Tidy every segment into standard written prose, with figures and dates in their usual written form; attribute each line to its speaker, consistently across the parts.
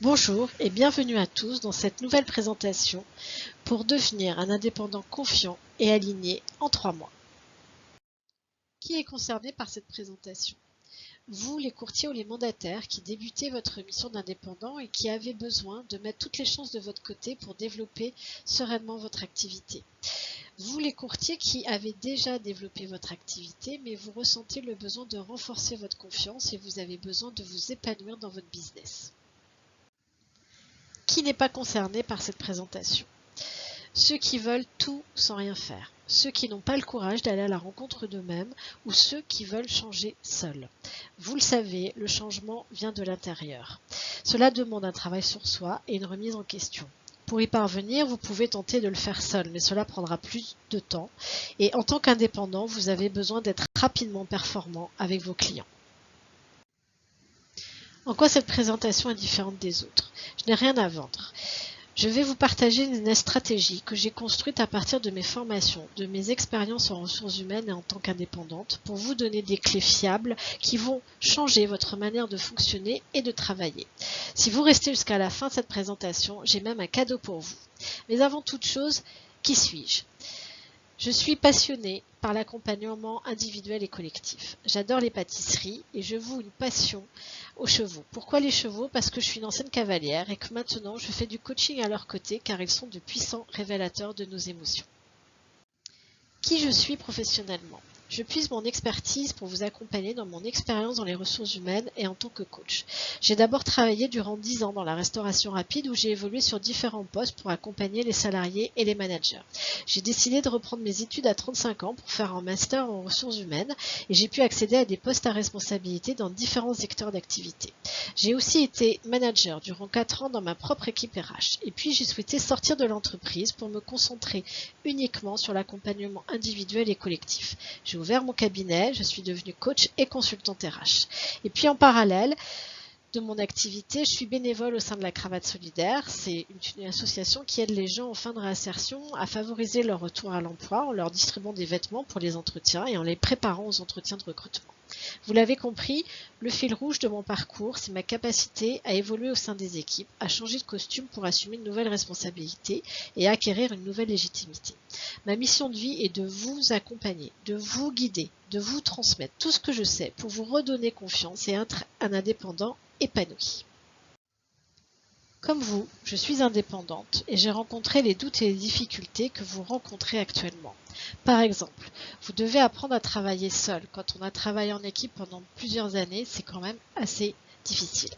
Speaker 1: Bonjour et bienvenue à tous dans cette nouvelle présentation pour devenir un indépendant confiant et aligné en 3 mois. Qui est concerné par cette présentation? Vous, les courtiers ou les mandataires qui débutez votre mission d'indépendant et qui avez besoin de mettre toutes les chances de votre côté pour développer sereinement votre activité. Vous, les courtiers qui avez déjà développé votre activité mais vous ressentez le besoin de renforcer votre confiance et vous avez besoin de vous épanouir dans votre business. Qui n'est pas concerné par cette présentation? Ceux qui veulent tout sans rien faire, ceux qui n'ont pas le courage d'aller à la rencontre d'eux-mêmes ou ceux qui veulent changer seuls. Vous le savez, le changement vient de l'intérieur. Cela demande un travail sur soi et une remise en question. Pour y parvenir, vous pouvez tenter de le faire seul, mais cela prendra plus de temps. Et en tant qu'indépendant, vous avez besoin d'être rapidement performant avec vos clients. En quoi cette présentation est différente des autres? Je n'ai rien à vendre. Je vais vous partager une stratégie que j'ai construite à partir de mes formations, de mes expériences en ressources humaines et en tant qu'indépendante pour vous donner des clés fiables qui vont changer votre manière de fonctionner et de travailler. Si vous restez jusqu'à la fin de cette présentation, j'ai même un cadeau pour vous. Mais avant toute chose, qui suis-je? Je suis passionnée par l'accompagnement individuel et collectif. J'adore les pâtisseries et je voue une passion aux chevaux. Pourquoi les chevaux? Parce que je suis une ancienne cavalière et que maintenant je fais du coaching à leur côté car ils sont de puissants révélateurs de nos émotions. Qui je suis professionnellement? Je puise mon expertise pour vous accompagner dans mon expérience dans les ressources humaines et en tant que coach. J'ai d'abord travaillé durant 10 ans dans la restauration rapide où j'ai évolué sur différents postes pour accompagner les salariés et les managers. J'ai décidé de reprendre mes études à 35 ans pour faire un master en ressources humaines et j'ai pu accéder à des postes à responsabilité dans différents secteurs d'activité. J'ai aussi été manager durant 4 ans dans ma propre équipe RH et puis j'ai souhaité sortir de l'entreprise pour me concentrer uniquement sur l'accompagnement individuel et collectif. J'ai ouvert mon cabinet, je suis devenue coach et consultante RH. Et puis en parallèle de mon activité, je suis bénévole au sein de la Cravate Solidaire. C'est une association qui aide les gens en fin de réinsertion à favoriser leur retour à l'emploi en leur distribuant des vêtements pour les entretiens et en les préparant aux entretiens de recrutement. Vous l'avez compris, le fil rouge de mon parcours, c'est ma capacité à évoluer au sein des équipes, à changer de costume pour assumer une nouvelle responsabilité et à acquérir une nouvelle légitimité. Ma mission de vie est de vous accompagner, de vous guider, de vous transmettre tout ce que je sais pour vous redonner confiance et être un indépendant épanoui. Comme vous, je suis indépendante et j'ai rencontré les doutes et les difficultés que vous rencontrez actuellement. Par exemple, vous devez apprendre à travailler seul. Quand on a travaillé en équipe pendant plusieurs années, c'est quand même assez difficile.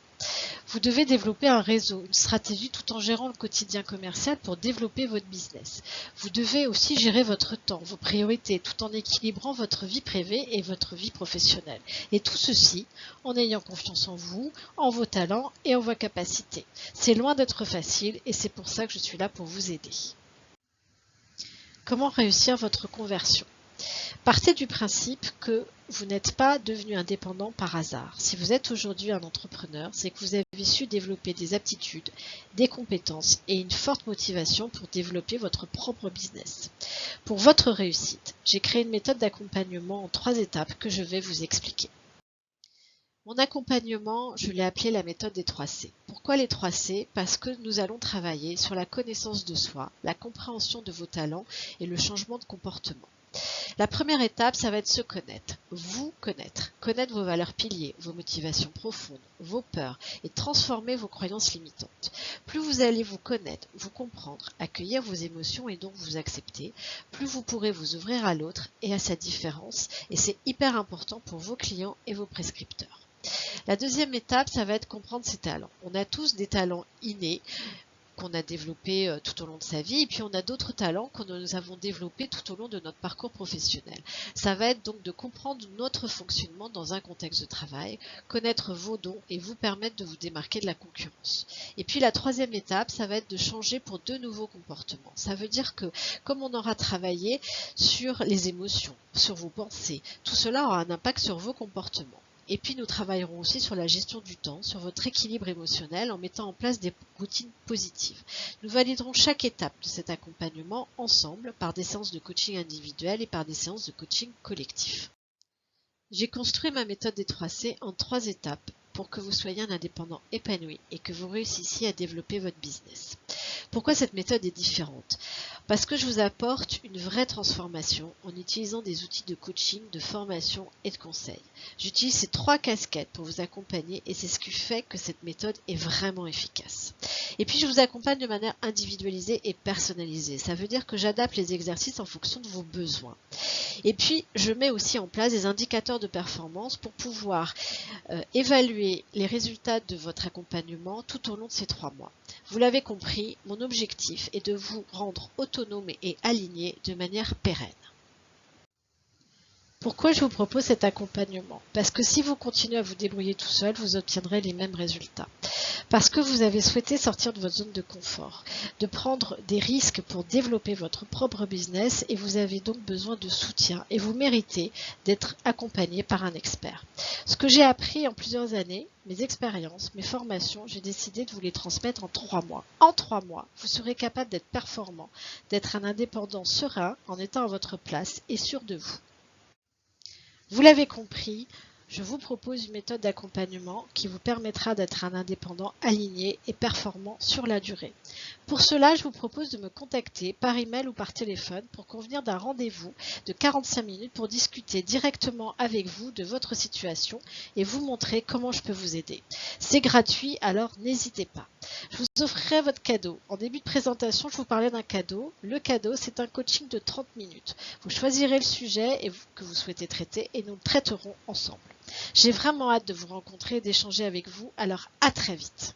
Speaker 1: Vous devez développer un réseau, une stratégie tout en gérant le quotidien commercial pour développer votre business. Vous devez aussi gérer votre temps, vos priorités, tout en équilibrant votre vie privée et votre vie professionnelle. Et tout ceci en ayant confiance en vous, en vos talents et en vos capacités. C'est loin d'être facile et c'est pour ça que je suis là pour vous aider. Comment réussir votre conversion? Partez du principe que vous n'êtes pas devenu indépendant par hasard. Si vous êtes aujourd'hui un entrepreneur, c'est que vous avez su développer des aptitudes, des compétences et une forte motivation pour développer votre propre business. Pour votre réussite, j'ai créé une méthode d'accompagnement en 3 étapes que je vais vous expliquer. Mon accompagnement, je l'ai appelé la méthode des 3 C. Pourquoi les 3 C? Parce que nous allons travailler sur la connaissance de soi, la compréhension de vos talents et le changement de comportement. La première étape, ça va être se connaître, vous connaître, connaître vos valeurs piliers, vos motivations profondes, vos peurs et transformer vos croyances limitantes. Plus vous allez vous connaître, vous comprendre, accueillir vos émotions et donc vous accepter, plus vous pourrez vous ouvrir à l'autre et à sa différence et c'est hyper important pour vos clients et vos prescripteurs. La deuxième étape, ça va être comprendre ses talents. On a tous des talents innés qu'on a développés tout au long de sa vie et puis on a d'autres talents que nous avons développés tout au long de notre parcours professionnel. Ça va être donc de comprendre notre fonctionnement dans un contexte de travail, connaître vos dons et vous permettre de vous démarquer de la concurrence. Et puis la troisième étape, ça va être de changer pour de nouveaux comportements. Ça veut dire que comme on aura travaillé sur les émotions, sur vos pensées, tout cela aura un impact sur vos comportements. Et puis nous travaillerons aussi sur la gestion du temps, sur votre équilibre émotionnel en mettant en place des routines positives. Nous validerons chaque étape de cet accompagnement ensemble par des séances de coaching individuel et par des séances de coaching collectif. J'ai construit ma méthode des 3 C en 3 étapes pour que vous soyez un indépendant épanoui et que vous réussissiez à développer votre business. Pourquoi cette méthode est différente? Parce que je vous apporte une vraie transformation en utilisant des outils de coaching, de formation et de conseil. J'utilise ces 3 casquettes pour vous accompagner et c'est ce qui fait que cette méthode est vraiment efficace. Et puis je vous accompagne de manière individualisée et personnalisée. Ça veut dire que j'adapte les exercices en fonction de vos besoins. Et puis je mets aussi en place des indicateurs de performance pour pouvoir évaluer les résultats de votre accompagnement tout au long de ces 3 mois. Vous l'avez compris, mon objectif est de vous rendre autonome et aligné de manière pérenne. Pourquoi je vous propose cet accompagnement? Parce que si vous continuez à vous débrouiller tout seul, vous obtiendrez les mêmes résultats. Parce que vous avez souhaité sortir de votre zone de confort, de prendre des risques pour développer votre propre business et vous avez donc besoin de soutien et vous méritez d'être accompagné par un expert. Ce que j'ai appris en plusieurs années, mes expériences, mes formations, j'ai décidé de vous les transmettre en 3 mois. En 3 mois, vous serez capable d'être performant, d'être un indépendant serein en étant à votre place et sûr de vous. Vous l'avez compris, je vous propose une méthode d'accompagnement qui vous permettra d'être un indépendant aligné et performant sur la durée. Pour cela, je vous propose de me contacter par email ou par téléphone pour convenir d'un rendez-vous de 45 minutes pour discuter directement avec vous de votre situation et vous montrer comment je peux vous aider. C'est gratuit, alors n'hésitez pas. Je vous offrirai votre cadeau. En début de présentation, je vous parlais d'un cadeau. Le cadeau, c'est un coaching de 30 minutes. Vous choisirez le sujet que vous souhaitez traiter et nous le traiterons ensemble. J'ai vraiment hâte de vous rencontrer et d'échanger avec vous, alors à très vite.